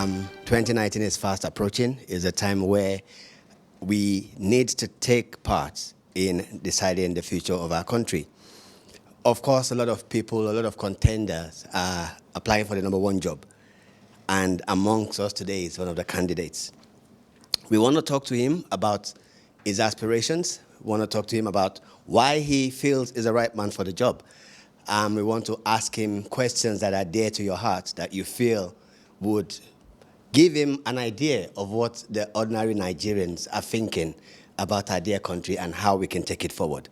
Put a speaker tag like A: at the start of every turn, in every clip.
A: 2019 is fast approaching. It's a time where we need to take part in deciding the future of our country. Of course, a lot of people, a lot of contenders are applying for the number one job. And amongst us today is one of the candidates. We want to talk to him about his aspirations. We want to talk to him about why he feels is the right man for the job. We want to ask him questions that are dear to your heart, that you feel would give him an idea of what the ordinary Nigerians are thinking about our dear country and how we can take it forward.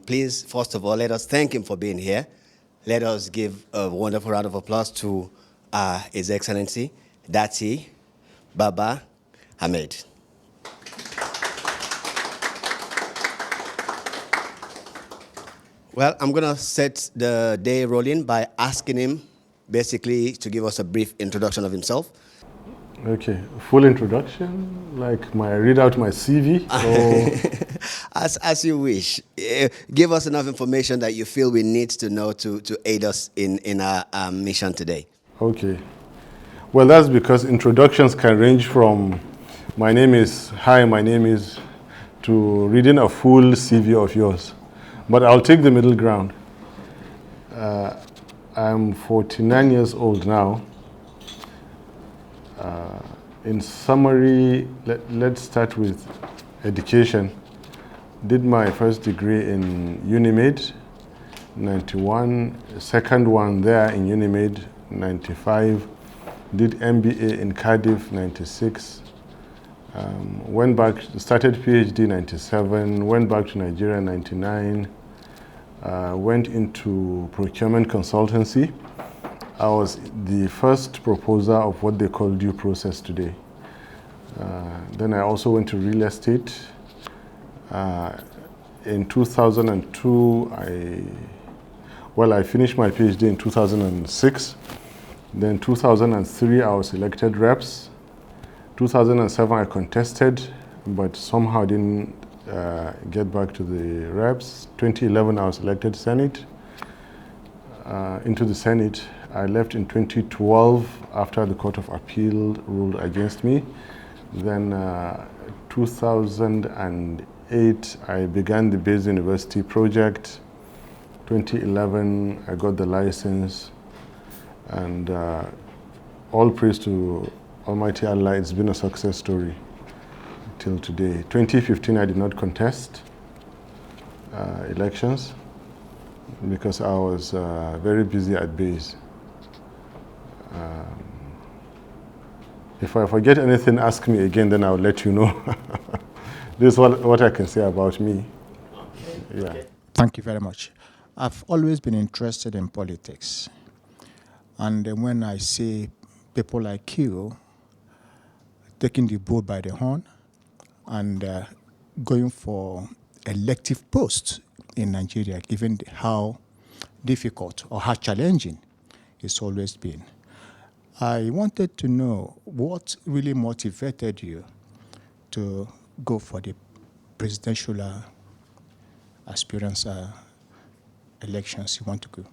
A: Please, first of all, let us thank him for being here. Let us give a wonderful round of applause to His Excellency, Datti Baba-Ahmed. Well, I'm going to set the day rolling by asking him basically to give us a brief introduction of himself.
B: Okay, full introduction, like read out my CV? Or
A: As you wish. Give us enough information that you feel we need to know to aid us in our mission today.
B: Okay. Well, that's because introductions can range from my name is, to reading a full CV of yours. But I'll take the middle ground. I'm 49 years old now. In summary, let's start with education. Did my first degree in Unimed, 91, second one there in Unimed, 95. Did MBA in Cardiff, 96. Went back, started PhD 97, went back to Nigeria 99, went into procurement consultancy. I was the first proposer of what they call due process today. Then I also went to real estate. In 2002, I finished my PhD in 2006. Then 2003, I was elected reps. 2007, I contested, but somehow didn't get back to the reps. 2011, I was elected Senate. Into the Senate. I left in 2012 after the Court of Appeal ruled against me. Then 2008, I began the Base University project. 2011, I got the license. And all praise to Almighty Allah, it's been a success story till today. 2015, I did not contest elections because I was very busy at base. If I forget anything, ask me again, then I'll let you know. This is what I can say about me.
C: Okay.
B: Yeah.
C: Okay. Thank you very much. I've always been interested in politics. And when I see people like you taking the bull by the horn and going for elective posts in Nigeria, given how difficult or how challenging it's always been, I wanted to know what really motivated you to go for the presidential aspirants elections you want to go.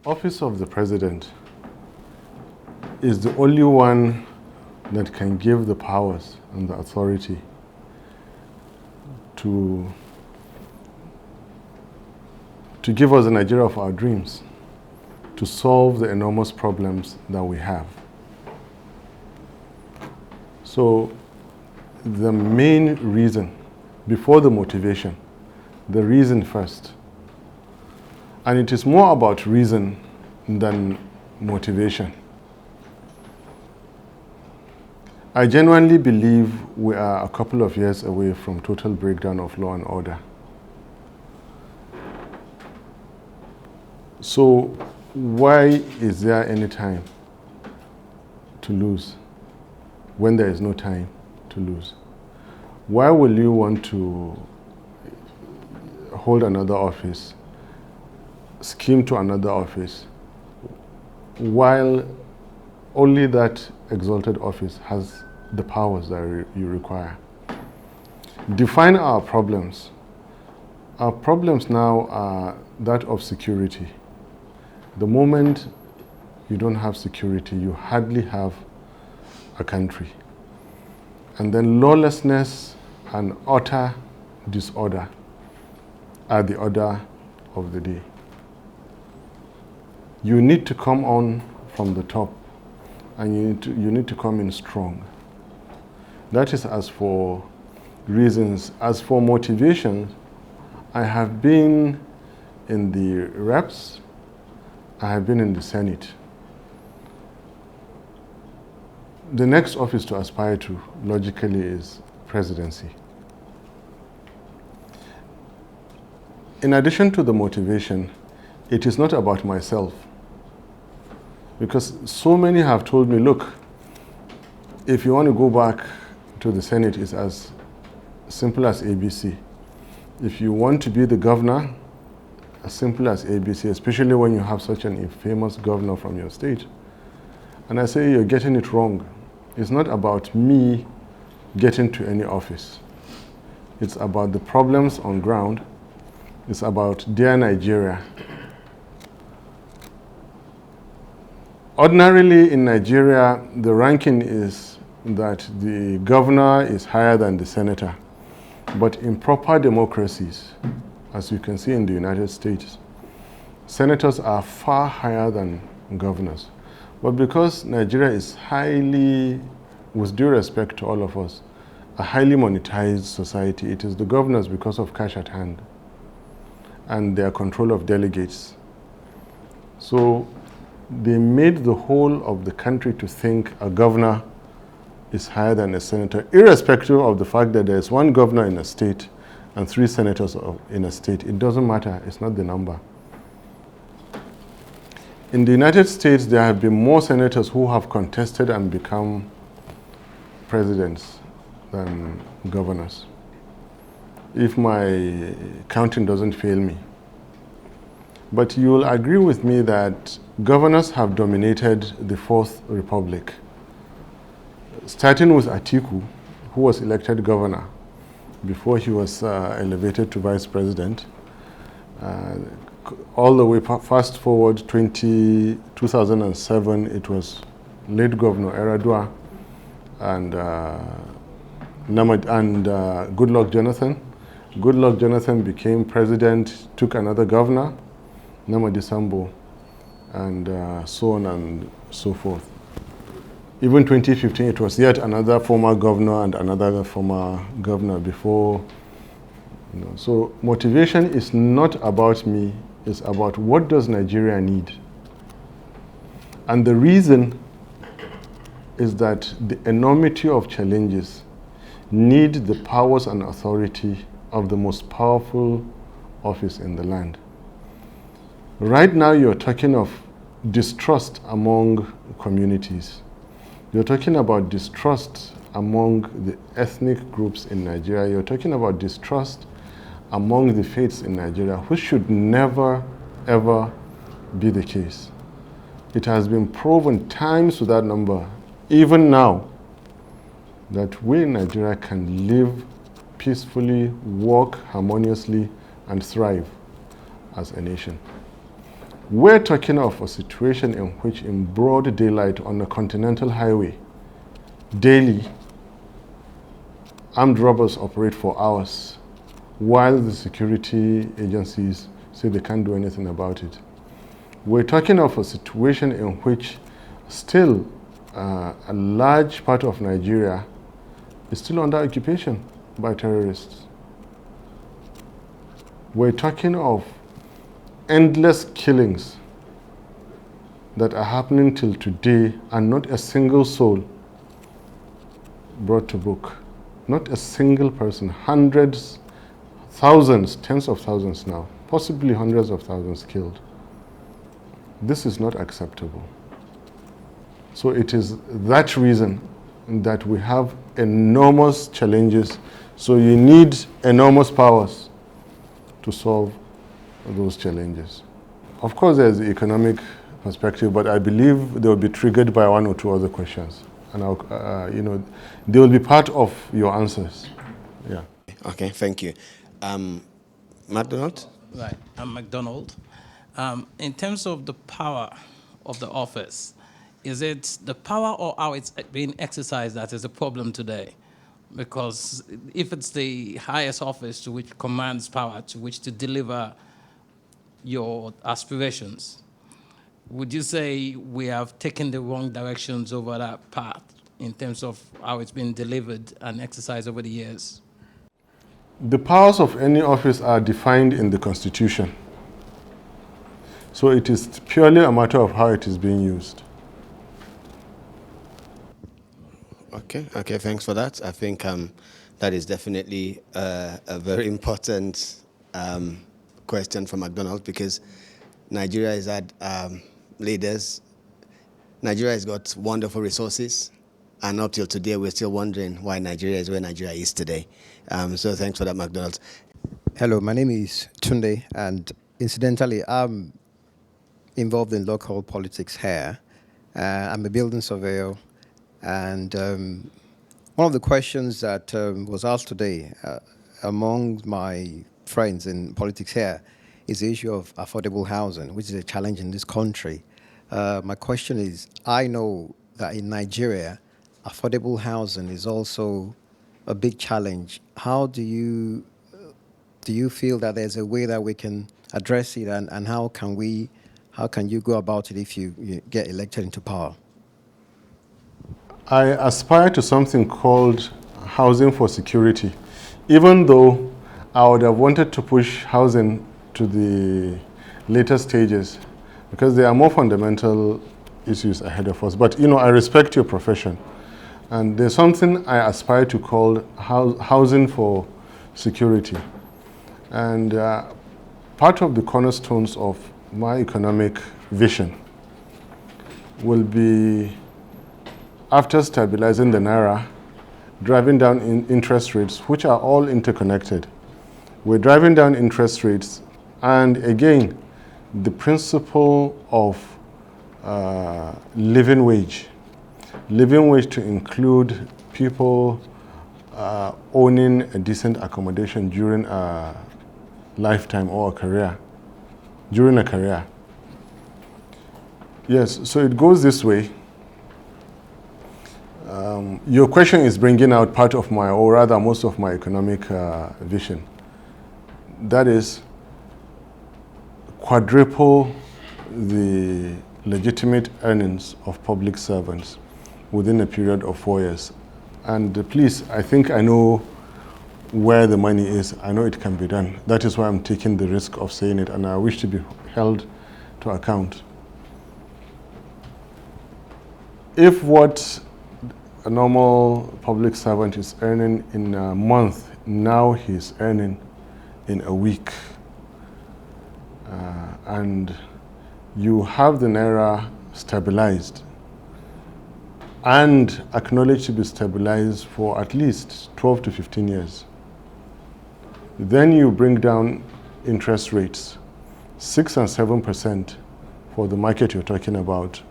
B: Office of the President is the only one that can give the powers and the authority to give us the Nigeria of our dreams, to solve the enormous problems that we have. So the main reason, before the motivation, the reason first. And it is more about reason than motivation. I genuinely believe we are a couple of years away from total breakdown of law and order. So why is there any time to lose when there is no time to lose? Why will you want to hold another office, scheme to another office, while only that exalted office has the powers that you require? Define our problems. Our problems now are that of security. The moment you don't have security, you hardly have a country. And then lawlessness and utter disorder are the order of the day. You need to come on from the top, and you need to come in strong. That is as for reasons. As for motivation, I have been in the reps, I have been in the Senate. The next office to aspire to, logically, is presidency. In addition to the motivation, it is not about myself. Because so many have told me, look, if you want to go back to the Senate, it's as simple as ABC. If you want to be the governor, as simple as ABC, especially when you have such an infamous governor from your state. And I say, you're getting it wrong. It's not about me getting to any office. It's about the problems on ground. It's about their Nigeria. Ordinarily in Nigeria, the ranking is that the governor is higher than the senator. But in proper democracies, as you can see in the United States, senators are far higher than governors. But because Nigeria is highly, with due respect to all of us, a highly monetized society, it is the governors because of cash at hand and their control of delegates. So they made the whole of the country to think a governor is higher than a senator, irrespective of the fact that there's one governor in a state and 3 senators in a state. It doesn't matter, it's not the number. In the United States, there have been more senators who have contested and become presidents than governors, if my counting doesn't fail me. But you will agree with me that governors have dominated the Fourth Republic, starting with Atiku, who was elected governor before he was elevated to vice president. All the way fast forward 2007, it was late Governor Eradua and Goodluck Jonathan. Goodluck Jonathan became president, took another governor, Namadi Sambo, and so on and so forth. Even 2015, it was yet another former governor and another former governor before. So motivation is not about me, it's about what does Nigeria need. And the reason is that the enormity of challenges need the powers and authority of the most powerful office in the land. Right now, you're talking of distrust among communities. You're talking about distrust among the ethnic groups in Nigeria. You're talking about distrust among the faiths in Nigeria, which should never, ever be the case. It has been proven times without number, even now, that we in Nigeria can live peacefully, work harmoniously, and thrive as a nation. We're talking of a situation in which in broad daylight on a continental highway, daily, armed robbers operate for hours while the security agencies say they can't do anything about it. We're talking of a situation in which still a large part of Nigeria is still under occupation by terrorists. We're talking of endless killings that are happening till today and not a single soul brought to book. Not a single person. Hundreds, thousands, tens of thousands now, possibly hundreds of thousands killed. This is not acceptable. So it is that reason that we have enormous challenges. So you need enormous powers to solve those challenges. Of course, there's the economic perspective, but I believe they will be triggered by 1 or 2 other questions, and they will be part of your answers. Yeah.
A: Okay, thank you. McDonald?
D: Right, I'm McDonald. In terms of the power of the office. Is it the power or how it's being exercised that is a problem today? Because if it's the highest office to which commands power, to which to deliver your aspirations, would you say we have taken the wrong directions over that path in terms of how it's been delivered and exercised over the years?
B: The powers of any office are defined in the Constitution. So it is purely a matter of how it is being used.
A: Okay, thanks for that. I think that is definitely a very important question from McDonald, because Nigeria has had leaders. Nigeria has got wonderful resources, and up till today, we're still wondering why Nigeria is where Nigeria is today. So thanks for that, McDonald.
E: Hello, my name is Tunde, and incidentally, I'm involved in local politics here. I'm a building surveyor, and one of the questions that was asked today among my friends in politics here is the issue of affordable housing, which is a challenge in this country. My question is, I know that in Nigeria, affordable housing is also a big challenge. How do you feel that there's a way that we can address it, and how can you go about it if you get elected into power?
B: I aspire to something called housing for security, even though I would have wanted to push housing to the later stages, because there are more fundamental issues ahead of us. But I respect your profession, and there's something I aspire to call housing for security. And part of the cornerstones of my economic vision will be, after stabilizing the Naira, driving down interest rates, which are all interconnected. We're driving down interest rates, and again, the principle of living wage to include people owning a decent accommodation during a lifetime or a career, during a career. Yes, so it goes this way. Your question is bringing out part of my, or rather most of my economic vision. That is, quadruple the legitimate earnings of public servants within a period of 4 years. And please, I think I know where the money is. I know it can be done. That is why I'm taking the risk of saying it, and I wish to be held to account. If what a normal public servant is earning in a month, now he's earning in a week, and you have the Naira stabilized and acknowledged to be stabilized for at least 12 to 15 years. Then you bring down interest rates, 6 and 7% for the market you're talking about,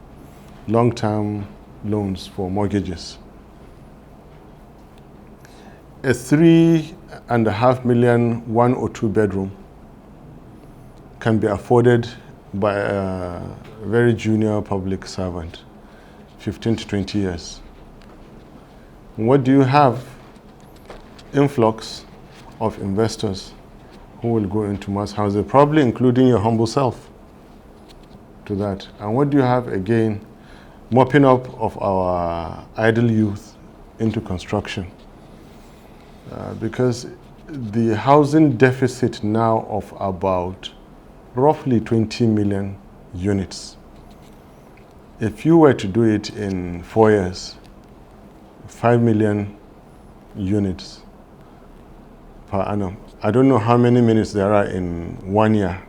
B: long-term loans for mortgages. A 3.5 million 1 or 2 bedroom can be afforded by a very junior public servant, 15 to 20 years. What do you have? Influx of investors who will go into mass housing, probably including your humble self to that. And what do you have again? Mopping up of our idle youth into construction. Because the housing deficit now of about roughly 20 million units. If you were to do it in 4 years, 5 million units per annum. I don't know how many minutes there are in 1 year.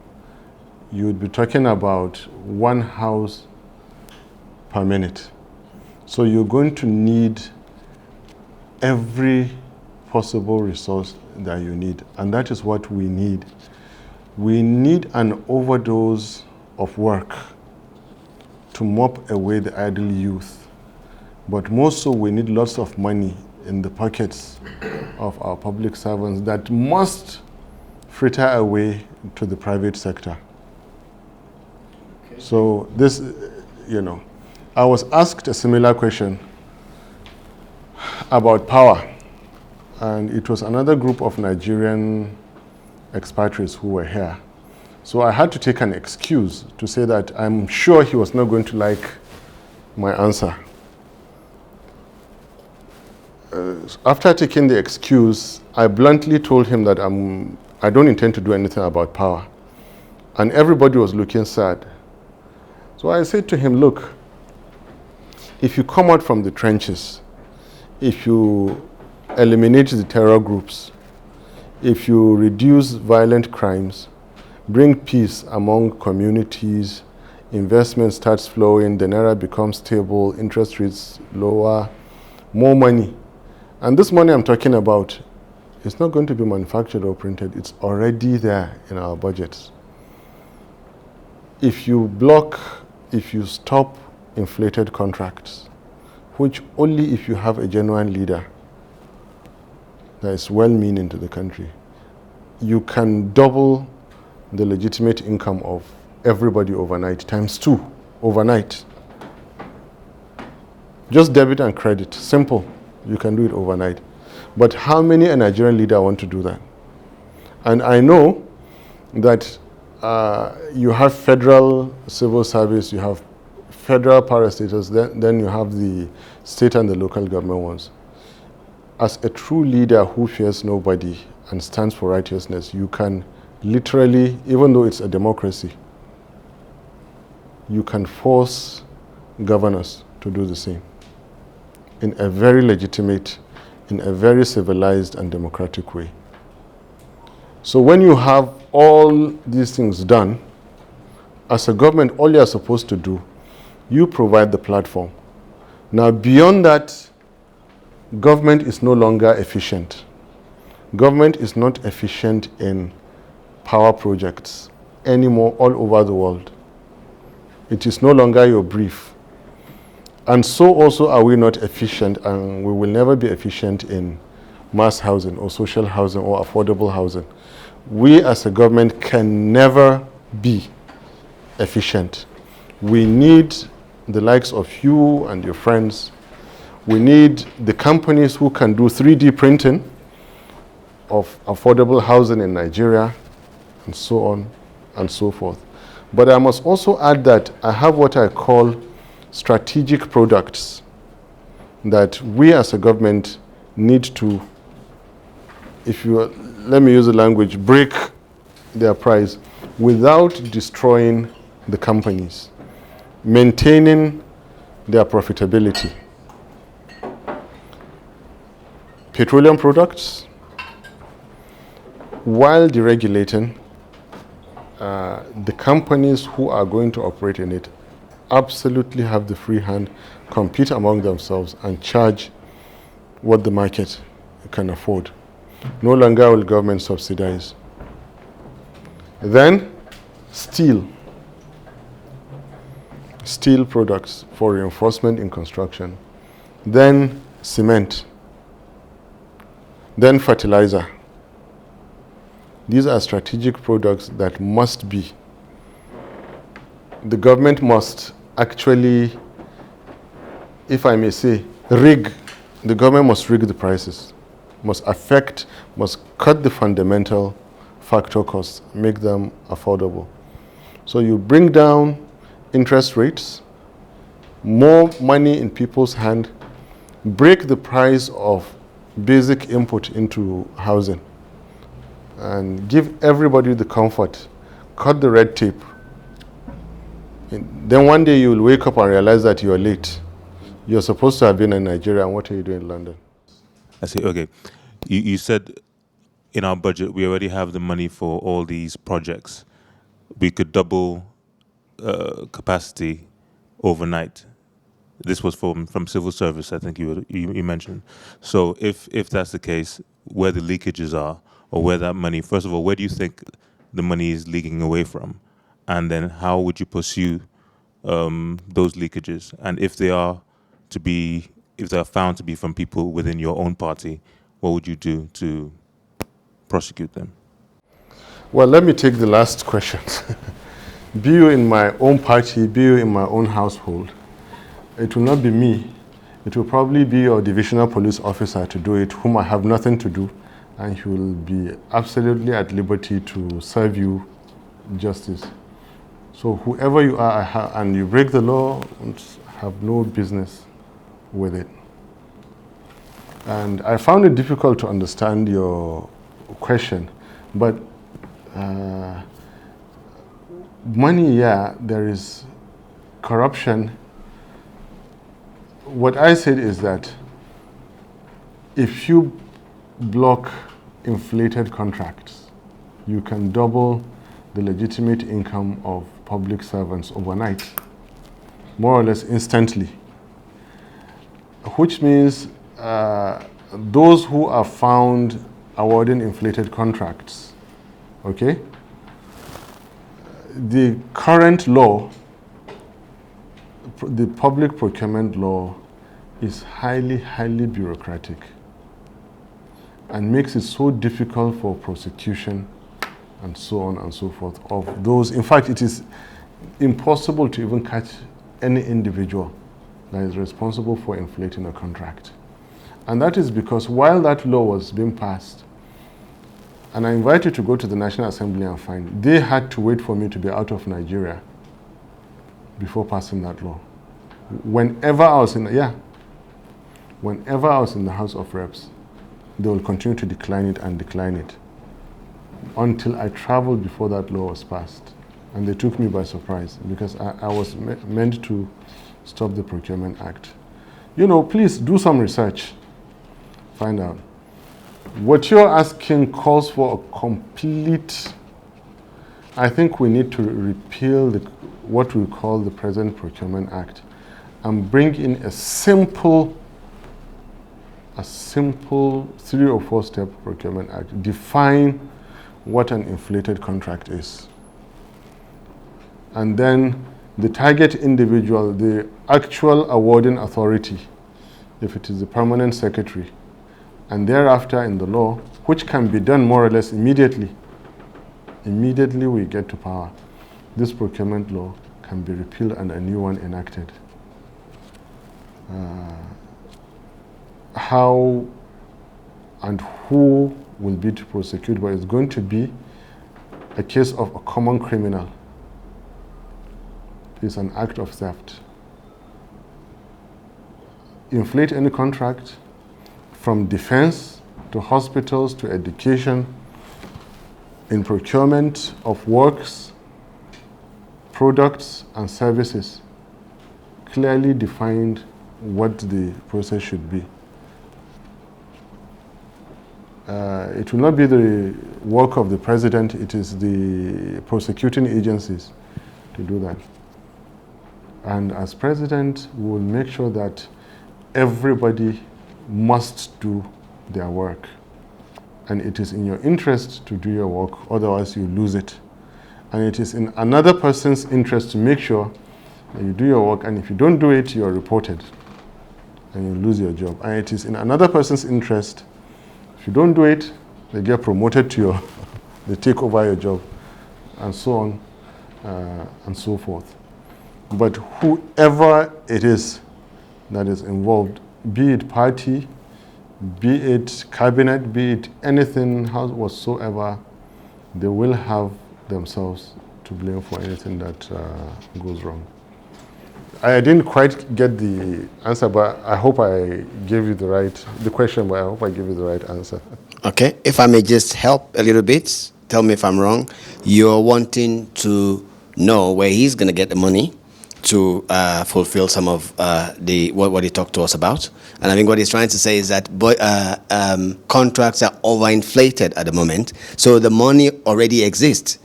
B: You would be talking about 1 house per minute. So you're going to need every possible resource that you need, and that is what we need. We need an overdose of work to mop away the idle youth, but more so we need lots of money in the pockets of our public servants that must fritter away to the private sector. Okay. So this I was asked a similar question about power, and it was another group of Nigerian expatriates who were here. So I had to take an excuse to say that I'm sure he was not going to like my answer. After taking the excuse, I bluntly told him that I don't intend to do anything about power. And everybody was looking sad. So I said to him, look, if you come out from the trenches, if you eliminate the terror groups, if you reduce violent crimes, bring peace among communities, investment starts flowing, the naira becomes stable, interest rates lower, more money. And this money I'm talking about, it's not going to be manufactured or printed, it's already there in our budgets. If you stop inflated contracts, which only if you have a genuine leader that is well-meaning to the country, you can double the legitimate income of everybody overnight, ×2 overnight. Just debit and credit, simple. You can do it overnight. But how many a Nigerian leader want to do that? And I know that you have federal civil service, you have federal parastatals, then you have the state and the local government ones. As a true leader who fears nobody and stands for righteousness, you can literally, even though it's a democracy, you can force governors to do the same in a very legitimate, in a very civilized and democratic way. So when you have all these things done, as a government, all you are supposed to do, you provide the platform. Now, beyond that, government is no longer efficient. Government is not efficient in power projects anymore all over the world. It is no longer your brief. And so also are we not efficient, and we will never be efficient in mass housing or social housing or affordable housing. We as a government can never be efficient. We need the likes of you and your friends. We need the companies who can do 3D printing of affordable housing in Nigeria, and so on and so forth. But I must also add that I have what I call strategic products that we as a government need to, let me use the language, break their price without destroying the companies, maintaining their profitability. Petroleum products, while deregulating, the companies who are going to operate in it absolutely have the free hand, compete among themselves and charge what the market can afford. No longer will government subsidize. Then, steel products for reinforcement in construction. Then, cement. Then, fertilizer. These are strategic products that must be. The government must actually, if I may say, the government must rig the prices, must cut the fundamental factor costs, make them affordable. So you bring down interest rates, more money in people's hand, break the price of basic input into housing, and give everybody the comfort, cut the red tape. And then one day you will wake up and realize that you are late. You're supposed to have been in Nigeria, and what are you doing in London?
F: I see, okay. You said in our budget we already have the money for all these projects. We could double capacity overnight. This was from civil service, I think you mentioned. So if that's the case, where the leakages are, or where that money, first of all, where do you think the money is leaking away from? And then how would you pursue those leakages? And if they are found to be from people within your own party, what would you do to prosecute them?
B: Well, let me take the last question. be you in my own party, be you in my own household, it will not be me. It will probably be your divisional police officer to do it, whom I have nothing to do, and he will be absolutely at liberty to serve you justice. So whoever you are, and you break the law, have no business with it. And I found it difficult to understand your question, but money, yeah, there is corruption. What I said is that if you block inflated contracts, you can double the legitimate income of public servants overnight, more or less instantly, which means those who are found awarding inflated contracts, okay, the current law, the public procurement law, is highly, highly bureaucratic and makes it so difficult for prosecution and so on and so forth of those. In fact, it is impossible to even catch any individual that is responsible for inflating a contract. And that is because while that law was being passed, and I invite you to go to the National Assembly and find, they had to wait for me to be out of Nigeria before passing that law. Whenever I was in the House of Reps, they will continue to decline it until I traveled before that law was passed. And they took me by surprise because I was meant to stop the Procurement Act. You know, please do some research. Find out. What you're asking calls for a complete, I think we need to repeal what we call the present Procurement Act and bring in a simple 3 or 4 step Procurement Act. Define what an inflated contract is. And then the target individual, the actual awarding authority, if it is the permanent secretary, and thereafter in the law, which can be done more or less immediately we get to power, this procurement law can be repealed and a new one enacted. How and who will be to prosecute, but it's going to be a case of a common criminal. It's an act of theft. Inflate any contract, from defense to hospitals to education, in procurement of works, products and services, clearly defined what the process should be. It will not be the work of the president, it is the prosecuting agencies to do that. And as president, we will make sure that everybody must do their work. And it is in your interest to do your work, otherwise you lose it. And it is in another person's interest to make sure that you do your work, and if you don't do it, you are reported and you lose your job. And it is in another person's interest, if you don't do it, they get promoted to they take over your job, and so on and so forth. But whoever it is that is involved, be it party, be it cabinet, be it anything whatsoever, they will have themselves to blame for anything that goes wrong. I didn't quite get the answer, but I hope I gave you the question, but I hope I gave you the right answer.
A: Okay, if I may just help a little bit, tell me if I'm wrong. You're wanting to know where he's going to get the money to fulfill some of what he talked to us about. And I think what he's trying to say is that contracts are overinflated at the moment, so the money already exists.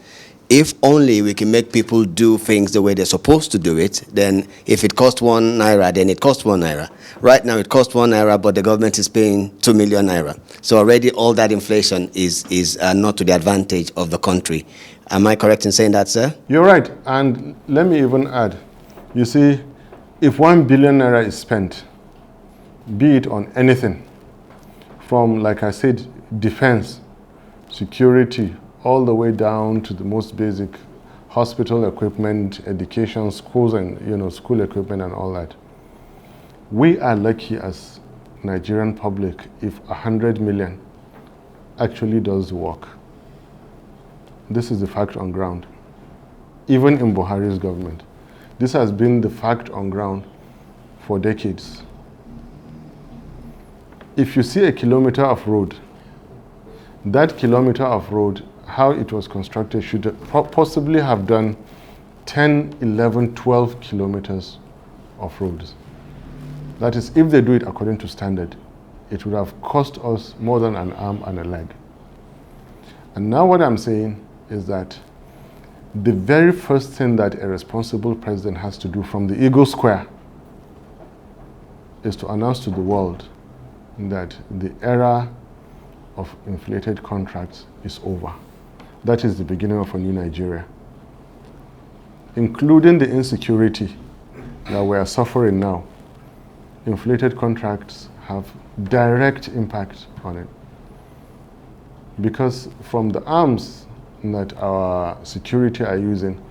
A: If only we can make people do things the way they're supposed to do it, then if it costs 1 naira, then it costs 1 naira. Right now it costs 1 naira, but the government is paying 2 million naira. So already all that inflation is not to the advantage of the country. Am I correct in saying that, sir?
B: You're right. And let me even add, you see, if 1 billion naira is spent, be it on anything, from, like I said, defense, security, all the way down to the most basic hospital equipment, education, schools, and school equipment and all that. We are lucky as Nigerian public if 100 million actually does the work. This is the fact on ground. Even in Buhari's government, this has been the fact on ground for decades. If you see a kilometer of road, that kilometer of road, how it was constructed, should possibly have done 10, 11, 12 kilometers of roads. That is, if they do it according to standard, it would have cost us more than an arm and a leg. And now what I'm saying is that the very first thing that a responsible president has to do from the Eagle Square is to announce to the world that the era of inflated contracts is over. That is the beginning of a new Nigeria, including the insecurity that we are suffering now. Inflated contracts have direct impact on it, because from the arms that our security are using,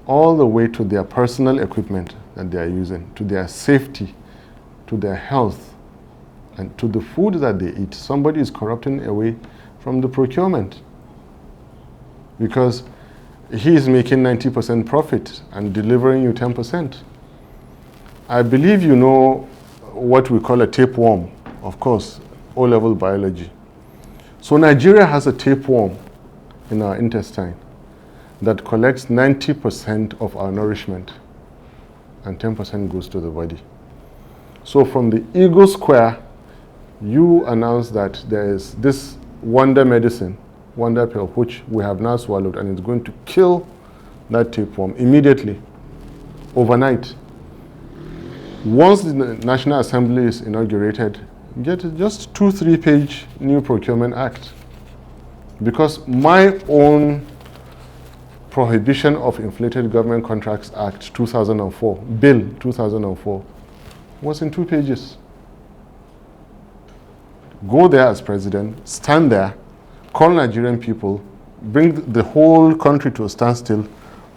B: all the way to their personal equipment that they are using, to their safety, to their health, and to the food that they eat, somebody is corrupting away from the procurement, because he is making 90% profit and delivering you 10%. I believe you know what we call a tapeworm, of course, O-level biology. So Nigeria has a tapeworm in our intestine that collects 90% of our nourishment and 10% goes to the body. So from the Eagle Square, you announce that there is this wonder medicine, wonder pill, which we have now swallowed, and it's going to kill that tapeworm immediately, overnight. Once the National Assembly is inaugurated, get just 2-3 page new Procurement Act. Because my own Prohibition of Inflated Government Contracts Act 2004, Bill 2004, was in 2 pages. Go there as president, stand there, call Nigerian people, bring the whole country to a standstill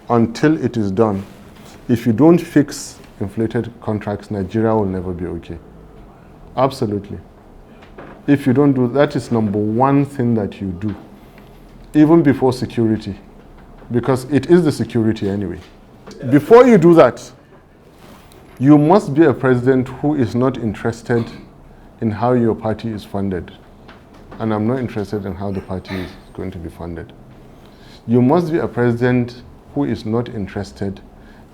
B: until it is done. If you don't fix inflated contracts, Nigeria will never be okay. Absolutely. If you don't do that, is number one thing that you do, even before security, because it is the security anyway. Before you do that, you must be a president who is not interested in how your party is funded. And I'm not interested in how the party is going to be funded. You must be a president who is not interested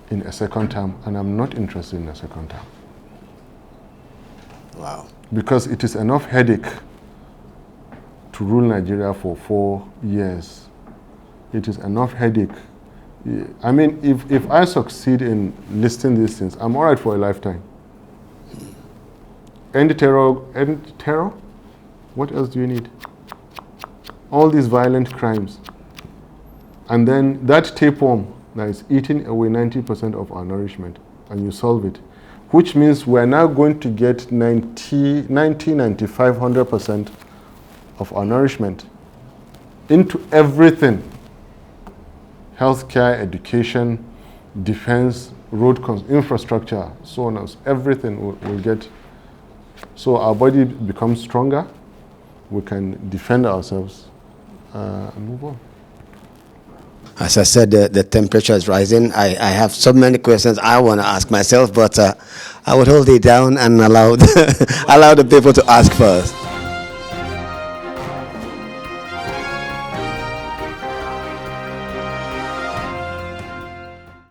B: in a second term, and I'm not interested in a second term.
A: Wow.
B: Because it is enough headache to rule Nigeria for 4 years. It is enough headache. I mean, if I succeed in listing these things, I'm all right for a lifetime. End terror? What else do you need? All these violent crimes. And then that tapeworm that is eating away 90% of our nourishment, and you solve it, which means we're now going to get 90, 95, 100% of our nourishment into everything. Healthcare, education, defense, road infrastructure, so on and so everything will get. So our body becomes stronger, we can defend ourselves and move on.
A: As I said, the temperature is rising. I have so many questions I want to ask myself, but I would hold it down and allow the people to ask first.